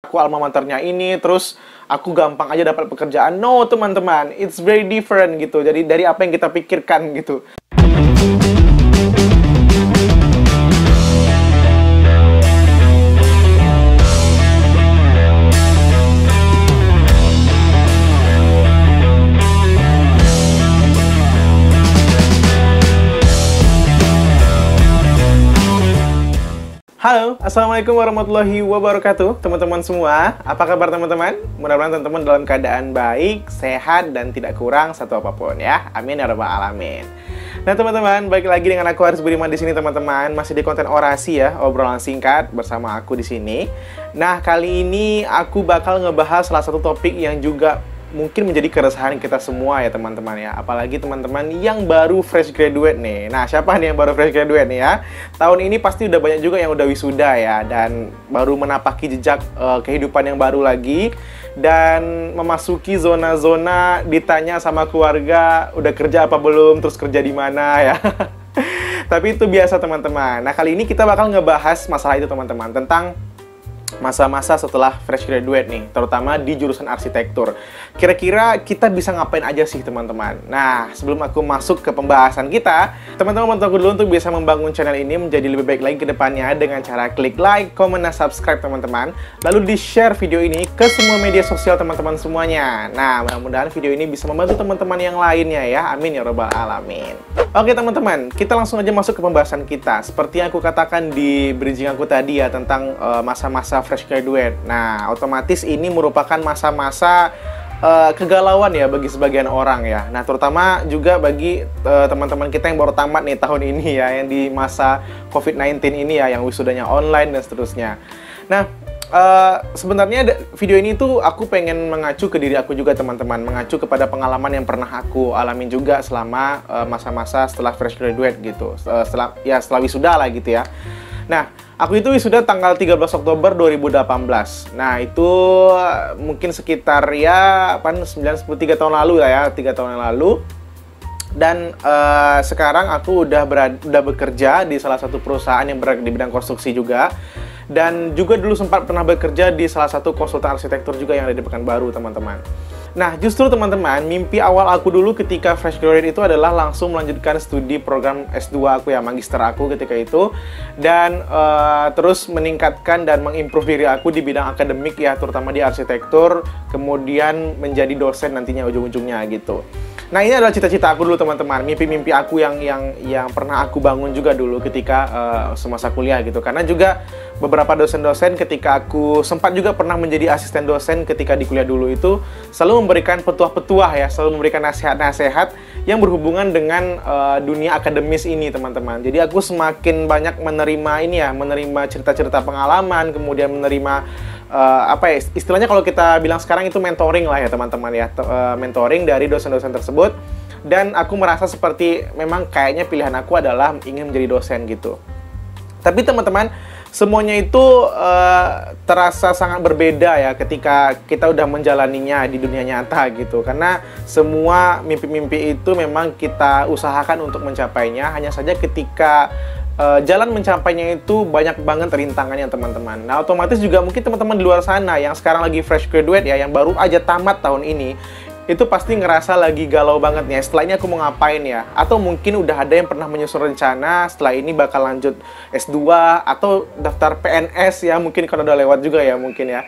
aku alma maternya ini, terus aku gampang aja dapat pekerjaan. No, teman-teman, it's very different gitu. Jadi dari apa yang kita pikirkan gitu. Halo, Assalamualaikum warahmatullahi wabarakatuh teman-teman semua. Apa kabar teman-teman? Mudah-mudahan teman-teman dalam keadaan baik, sehat, dan tidak kurang satu apapun ya. Amin ya rabbal alamin. Nah teman-teman, balik lagi dengan aku Haris Budiman di sini teman-teman. Masih di konten orasi ya, obrolan singkat bersama aku di sini. Nah kali ini aku bakal ngebahas salah satu topik yang juga mungkin menjadi keresahan kita semua ya teman-teman ya. Apalagi teman-teman yang baru fresh graduate nih. Nah siapa nih yang baru fresh graduate nih ya? Tahun ini pasti udah banyak juga yang udah wisuda ya. Dan baru menapaki jejak kehidupan yang baru lagi. Dan memasuki zona-zona ditanya sama keluarga, udah kerja apa belum, terus kerja di mana ya. Tapi itu biasa teman-teman. Nah kali ini kita bakal ngebahas masalah itu teman-teman. Tentang masa-masa setelah fresh graduate nih, terutama di jurusan arsitektur. Kira-kira kita bisa ngapain aja sih teman-teman? Nah, sebelum aku masuk ke pembahasan kita, teman-teman bantu aku dulu untuk bisa membangun channel ini menjadi lebih baik lagi ke depannya dengan cara klik like, comment, dan subscribe teman-teman. Lalu di-share video ini ke semua media sosial teman-teman semuanya. Nah, mudah-mudahan video ini bisa membantu teman-teman yang lainnya ya. Amin ya rabbal alamin. Oke teman-teman, kita langsung aja masuk ke pembahasan kita. Seperti yang aku katakan di bridging aku tadi ya, tentang masa-masa fresh graduate. Nah, otomatis ini merupakan masa-masa kegalauan ya bagi sebagian orang ya. Nah, terutama juga bagi teman-teman kita yang baru tamat nih tahun ini ya, yang di masa COVID-19 ini ya, yang wisudanya online dan seterusnya. Nah, sebenarnya video ini tuh aku pengen mengacu ke diri aku juga teman-teman, mengacu kepada pengalaman yang pernah aku alamin juga selama masa-masa setelah fresh graduate gitu, setelah wisuda lah gitu ya. Nah, aku itu wisuda tanggal 13 Oktober 2018. Nah, itu mungkin sekitar ya 9-10 3 tahun lalu lah ya, 3 tahun yang lalu. Dan sekarang aku udah bekerja di salah satu perusahaan yang bergerak di bidang konstruksi juga. Dan juga dulu sempat pernah bekerja di salah satu konsultan arsitektur juga yang ada di Pekanbaru, teman-teman. Nah, justru teman-teman, mimpi awal aku dulu ketika fresh graduate itu adalah langsung melanjutkan studi program S2 aku ya, magister aku ketika itu. Dan terus meningkatkan dan mengimprove diri aku di bidang akademik ya, terutama di arsitektur. Kemudian menjadi dosen nantinya ujung-ujungnya gitu. Nah, ini adalah cita-cita aku dulu teman-teman, mimpi-mimpi aku yang pernah aku bangun juga dulu ketika semasa kuliah gitu. Karena juga beberapa dosen-dosen ketika aku sempat juga pernah menjadi asisten dosen ketika di kuliah dulu itu selalu memberikan petuah-petuah ya, selalu memberikan nasihat-nasihat yang berhubungan dengan dunia akademis ini teman-teman. Jadi aku semakin banyak menerima cerita-cerita pengalaman, kemudian menerima istilahnya kalau kita bilang sekarang itu mentoring lah ya teman-teman ya, mentoring dari dosen-dosen tersebut. Dan aku merasa seperti memang kayaknya pilihan aku adalah ingin menjadi dosen gitu. Tapi teman-teman, semuanya itu terasa sangat berbeda ya ketika kita udah menjalaninya di dunia nyata gitu. Karena semua mimpi-mimpi itu memang kita usahakan untuk mencapainya, hanya saja ketika jalan mencapainya itu banyak banget rintangannya teman-teman. Nah, otomatis juga mungkin teman-teman di luar sana yang sekarang lagi fresh graduate ya, yang baru aja tamat tahun ini, itu pasti ngerasa lagi galau banget nih. Setelah ini aku mau ngapain ya? Atau mungkin udah ada yang pernah menyusun rencana setelah ini bakal lanjut S2 atau daftar PNS ya, mungkin kalau udah lewat juga ya mungkin ya.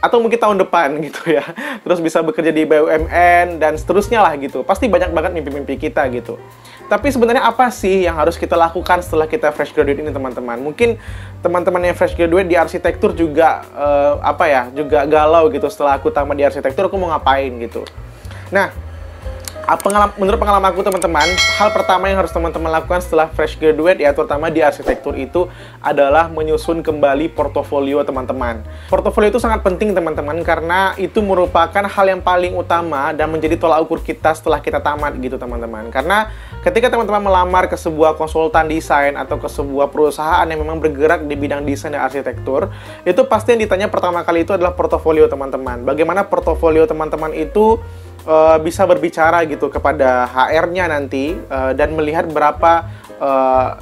Atau mungkin tahun depan gitu ya. Terus bisa bekerja di BUMN dan seterusnya lah gitu. Pasti banyak banget mimpi-mimpi kita gitu. Tapi sebenarnya apa sih yang harus kita lakukan setelah kita fresh graduate ini teman-teman? Mungkin teman-teman yang fresh graduate di arsitektur juga juga galau gitu. Setelah aku tamat di arsitektur aku mau ngapain gitu. Nah, menurut pengalaman aku teman-teman, hal pertama yang harus teman-teman lakukan setelah fresh graduate ya, terutama di arsitektur itu adalah menyusun kembali portofolio teman-teman. Portofolio itu sangat penting teman-teman, karena itu merupakan hal yang paling utama dan menjadi tolak ukur kita setelah kita tamat gitu teman-teman. Karena ketika teman-teman melamar ke sebuah konsultan desain atau ke sebuah perusahaan yang memang bergerak di bidang desain dan arsitektur, itu pasti yang ditanya pertama kali itu adalah portofolio teman-teman. Bagaimana portofolio teman-teman itu bisa berbicara gitu kepada HR-nya nanti dan melihat berapa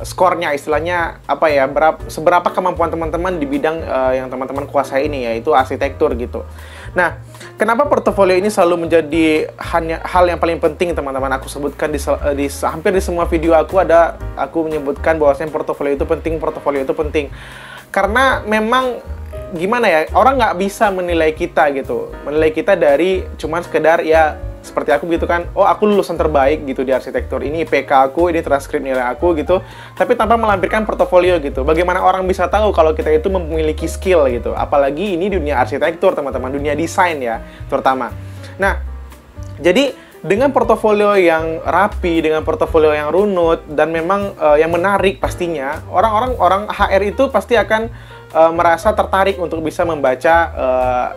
skornya, istilahnya apa ya, seberapa kemampuan teman-teman di bidang yang teman-teman kuasai ini, yaitu arsitektur gitu. Nah, kenapa portofolio ini selalu menjadi hal yang paling penting, teman-teman? Aku sebutkan hampir di semua video aku menyebutkan bahwasanya portofolio itu penting, karena memang gimana ya, orang nggak bisa menilai kita gitu, menilai kita dari cuman sekedar ya seperti aku gitu kan, oh aku lulusan terbaik gitu di arsitektur, ini IPK aku, ini transkrip nilai aku gitu, tapi tanpa melampirkan portofolio gitu. Bagaimana orang bisa tahu kalau kita itu memiliki skill gitu, apalagi ini dunia arsitektur, teman-teman, dunia desain ya terutama. Nah, jadi dengan portofolio yang rapi, dengan portofolio yang runut dan memang yang menarik, pastinya orang HR itu pasti akan merasa tertarik untuk bisa membaca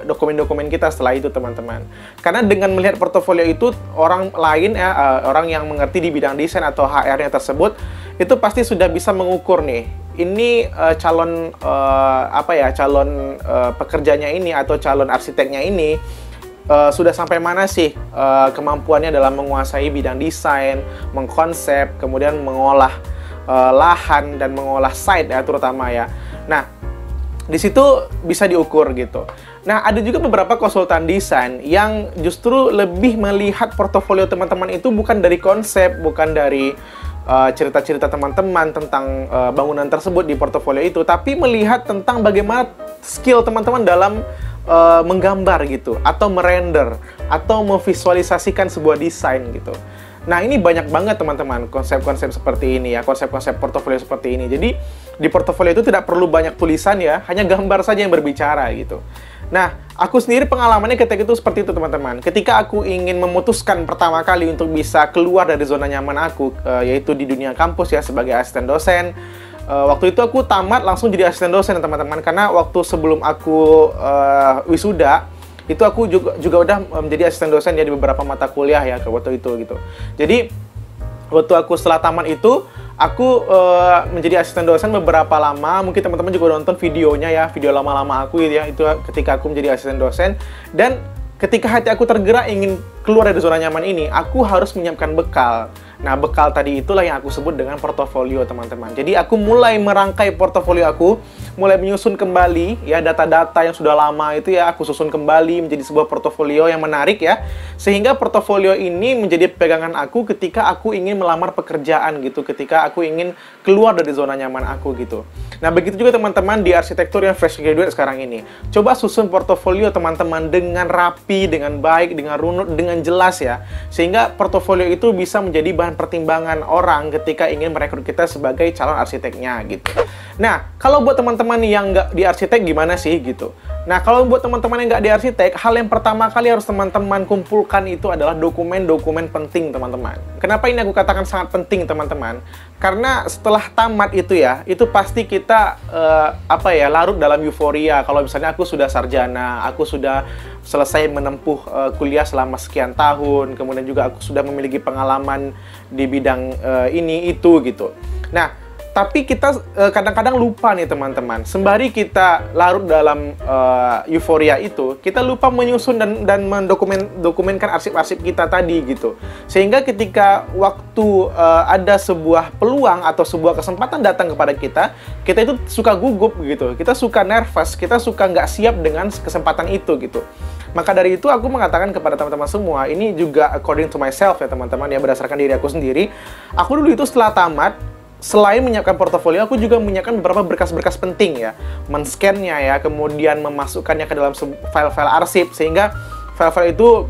dokumen-dokumen kita setelah itu, teman-teman. Karena dengan melihat portofolio itu, orang lain ya, orang yang mengerti di bidang desain atau HR-nya tersebut, itu pasti sudah bisa mengukur nih, ini calon calon pekerjanya ini atau calon arsiteknya ini sudah sampai mana sih kemampuannya dalam menguasai bidang desain, mengkonsep, kemudian mengolah lahan dan mengolah site ya terutama ya. Nah, di situ bisa diukur gitu. Nah, ada juga beberapa konsultan desain yang justru lebih melihat portofolio teman-teman itu bukan dari konsep, bukan dari cerita-cerita teman-teman tentang bangunan tersebut di portofolio itu, tapi melihat tentang bagaimana skill teman-teman dalam menggambar gitu, atau merender, atau memvisualisasikan sebuah desain gitu. Nah, ini banyak banget teman-teman konsep-konsep seperti ini ya, konsep-konsep portofolio seperti ini. Jadi di portofolio itu tidak perlu banyak tulisan ya, hanya gambar saja yang berbicara gitu. Nah, aku sendiri pengalamannya ketika itu seperti itu, teman-teman. Ketika aku ingin memutuskan pertama kali untuk bisa keluar dari zona nyaman aku, yaitu di dunia kampus ya, sebagai asisten dosen. Waktu itu aku tamat langsung jadi asisten dosen, teman-teman. Karena waktu sebelum aku wisuda, itu aku juga udah menjadi asisten dosen ya di beberapa mata kuliah ya waktu itu gitu. Jadi waktu aku setelah tamat itu, aku menjadi asisten dosen beberapa lama. Mungkin teman-teman juga nonton videonya ya, video lama-lama aku ya, itu ketika aku menjadi asisten dosen. Dan ketika hati aku tergerak ingin keluar dari zona nyaman ini, aku harus menyiapkan bekal. Nah, bekal tadi itulah yang aku sebut dengan portofolio, teman-teman. Jadi aku mulai merangkai portofolio aku, mulai menyusun kembali ya data-data yang sudah lama itu ya, aku susun kembali menjadi sebuah portofolio yang menarik ya. Sehingga portofolio ini menjadi pegangan aku ketika aku ingin melamar pekerjaan gitu, ketika aku ingin keluar dari zona nyaman aku gitu. Nah, begitu juga teman-teman di arsitektur yang fresh graduate sekarang ini. Coba susun portofolio teman-teman dengan rapi, dengan baik, dengan runut, dengan jelas ya. Sehingga portofolio itu bisa menjadi bahan pertimbangan orang ketika ingin merekrut kita sebagai calon arsiteknya gitu. Nah, kalau buat teman-teman yang nggak di arsitek gimana sih gitu? Nah, kalau buat teman-teman yang nggak di arsitek, hal yang pertama kali harus teman-teman kumpulkan itu adalah dokumen-dokumen penting, teman-teman. Kenapa ini aku katakan sangat penting, teman-teman? Karena setelah tamat itu ya, itu pasti kita larut dalam euforia. Kalau misalnya aku sudah sarjana, aku sudah selesai menempuh kuliah selama sekian tahun, kemudian juga aku sudah memiliki pengalaman di bidang ini itu gitu. Nah, tapi kita kadang-kadang lupa nih teman-teman, sembari kita larut dalam euforia itu, kita lupa menyusun dan mendokumenkan arsip-arsip kita tadi gitu. Sehingga ketika waktu ada sebuah peluang atau sebuah kesempatan datang kepada kita itu suka gugup gitu, kita suka nervous, kita suka nggak siap dengan kesempatan itu gitu. Maka dari itu aku mengatakan kepada teman-teman semua, ini juga according to myself ya teman-teman, ya berdasarkan diri aku sendiri. Aku dulu itu setelah tamat, selain menyiapkan portofolio, aku juga menyiapkan beberapa berkas-berkas penting ya, men-scan-nya ya, kemudian memasukkannya ke dalam file-file arsip sehingga file-file itu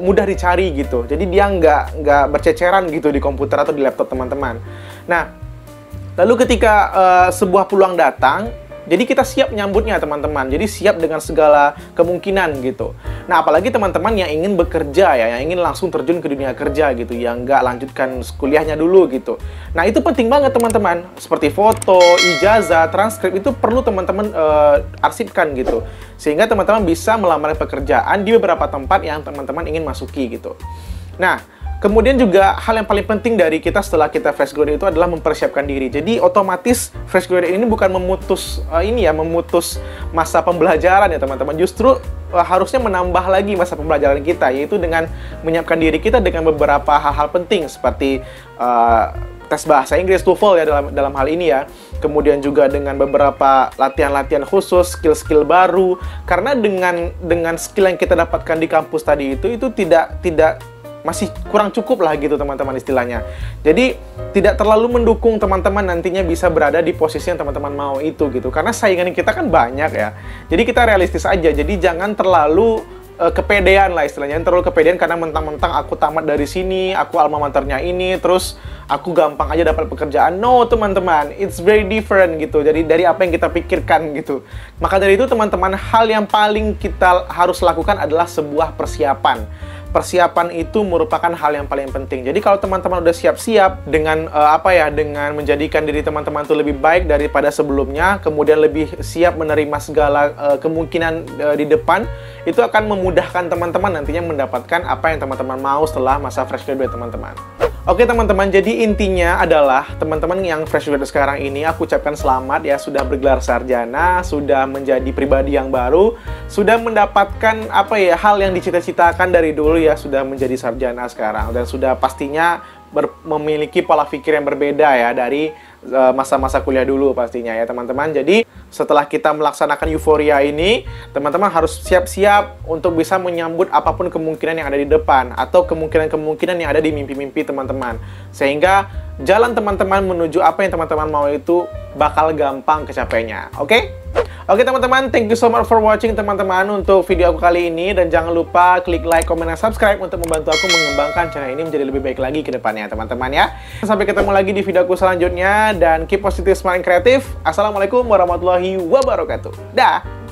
mudah dicari gitu. Jadi dia nggak berceceran gitu di komputer atau di laptop teman-teman. Nah, lalu ketika sebuah peluang datang, jadi kita siap menyambutnya teman-teman. Jadi siap dengan segala kemungkinan gitu. Nah, apalagi teman-teman yang ingin bekerja ya, yang ingin langsung terjun ke dunia kerja gitu, yang nggak lanjutkan kuliahnya dulu gitu. Nah, itu penting banget teman-teman. Seperti foto, ijazah, transkrip itu perlu teman-teman arsipkan gitu. Sehingga teman-teman bisa melamar pekerjaan di beberapa tempat yang teman-teman ingin masuki gitu. Nah, kemudian juga hal yang paling penting dari kita setelah kita fresh graduate itu adalah mempersiapkan diri. Jadi otomatis fresh graduate ini bukan memutus memutus masa pembelajaran ya teman-teman. Justru harusnya menambah lagi masa pembelajaran kita, yaitu dengan menyiapkan diri kita dengan beberapa hal-hal penting seperti tes bahasa Inggris TOEFL ya dalam hal ini ya. Kemudian juga dengan beberapa latihan-latihan khusus, skill-skill baru. Karena dengan skill yang kita dapatkan di kampus tadi itu tidak masih kurang cukup lah gitu teman-teman istilahnya. Jadi tidak terlalu mendukung teman-teman nantinya bisa berada di posisi yang teman-teman mau itu gitu. Karena saingan kita kan banyak ya. Jadi kita realistis aja. Jadi jangan terlalu kepedean lah istilahnya. Terlalu kepedean karena mentang-mentang aku tamat dari sini, aku alma maternya ini, terus aku gampang aja dapat pekerjaan. No teman-teman, it's very different gitu. Jadi dari apa yang kita pikirkan gitu. Maka dari itu teman-teman, hal yang paling kita harus lakukan adalah sebuah persiapan. Persiapan itu merupakan hal yang paling penting. Jadi kalau teman-teman udah siap-siap dengan dengan menjadikan diri teman-teman itu lebih baik daripada sebelumnya, kemudian lebih siap menerima segala kemungkinan di depan, itu akan memudahkan teman-teman nantinya mendapatkan apa yang teman-teman mau setelah masa fresh graduate teman-teman. Oke teman-teman, jadi intinya adalah teman-teman yang fresh graduate sekarang ini, aku ucapkan selamat ya, sudah bergelar sarjana, sudah menjadi pribadi yang baru, sudah mendapatkan hal yang dicita-citakan dari dulu ya, sudah menjadi sarjana sekarang, dan sudah pastinya memiliki pola pikir yang berbeda ya dari masa-masa kuliah dulu pastinya ya teman-teman. Jadi setelah kita melaksanakan euforia ini, teman-teman harus siap-siap untuk bisa menyambut apapun kemungkinan yang ada di depan atau kemungkinan-kemungkinan yang ada di mimpi-mimpi teman-teman. Sehingga jalan teman-teman menuju apa yang teman-teman mau itu bakal gampang kecapainya. Oke? Oke teman-teman, thank you so much for watching teman-teman untuk video aku kali ini. Dan jangan lupa klik like, comment, dan subscribe untuk membantu aku mengembangkan channel ini menjadi lebih baik lagi ke depannya teman-teman ya. Sampai ketemu lagi di video aku selanjutnya. Dan keep positive, smart, and creative. Assalamualaikum warahmatullahi wabarakatuh. Dah!